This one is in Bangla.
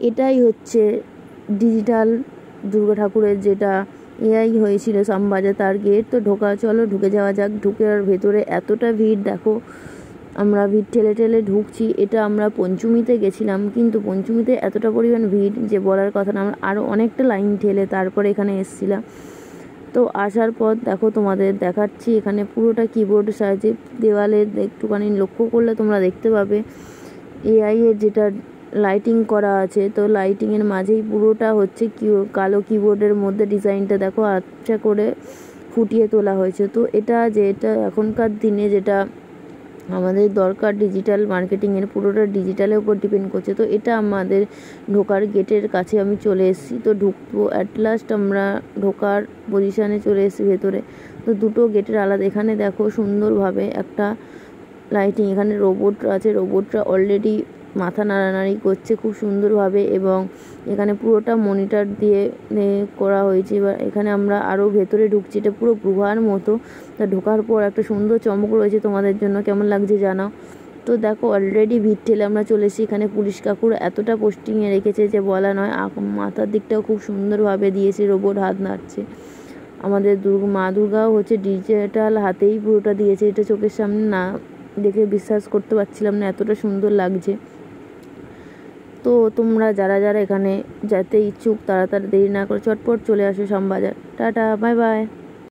এটাই হচ্ছে ডিজিটাল দুর্গা ঠাকুরের যেটা এআই হয়েছিল শ্যামবাজার তার গেট। তো চলো ঢুকে যাওয়া যাক। ঢুকে ভেতরে এতটা ভিড় দেখো, আমরা ভিড় ঠেলে ঠেলে ঢুকছি। এটা আমরা পঞ্চমীতে গেছিলাম, কিন্তু পঞ্চমীতে এতটা পরিমাণ ভিড় যে বলার কথা না। আমরা আরও অনেকটা লাইন ঠেলে তারপরে এখানে এসেছিলাম। তো আসার পর দেখো তোমাদের দেখাচ্ছি এখানে পুরোটা কিবোর্ড সাইজে। দেওয়ালে একটুখানি লক্ষ্য করলে তোমরা দেখতে পাবে এআই এর যেটা লাইটিং করা আছে। তো লাইটিংয়ের মাঝেই পুরোটা হচ্ছে কালো কিবোর্ডের মধ্যে ডিজাইনটা দেখো আচ্ছা করে ফুটিয়ে তোলা হয়েছে। তো এটা এখনকার দিনে যেটা আমাদের দরকার ডিজিটাল মার্কেটিংয়ের, পুরোটা ডিজিটালের উপর ডিপেন্ড করছে। তো এটা আমাদের ঢোকার গেটের কাছে আমি চলে এসেছি। তো ঢুকবো, অ্যাট লাস্ট আমরা ঢোকার পজিশানে চলে এসেছি ভেতরে। তো দুটো গেটের আলাদা। এখানে দেখো সুন্দরভাবে একটা লাইটিং, এখানে রোবট আছে, রোবটটা অলরেডি মাথা নাড়ানাড়ি করছে খুব সুন্দরভাবে, এবং এখানে পুরোটা মনিটর দিয়ে করা হয়েছে। এবার এখানে আমরা আরও ভেতরে ঢুকছি, এটা পুরো গুহার মতো। তা ঢোকার পর একটা সুন্দর চমক রয়েছে তোমাদের জন্য, কেমন লাগছে জানাও। তো দেখো অলরেডি ভিড় ঠেলে আমরা চলে এসেছি। এখানে পুলিশ কাকুর এতটা পোস্টিংয়ে রেখেছে যে বলা নয়। মাথার দিকটাও খুব সুন্দরভাবে দিয়েছে, রোবট হাত নাড়ছে। আমাদের মা দুর্গাও হচ্ছে ডিজিটাল হাতেই পুরোটা দিয়েছে। এটা চোখের সামনে না দেখে বিশ্বাস করতে পারছিলাম না, এতটা সুন্দর লাগছে। তো তোমরা যারা যারা এখানে যেতে ইচ্ছুক তারা দেরি না করে চটপট চলে আসো শ্যামবাজার। Tata, bye bye.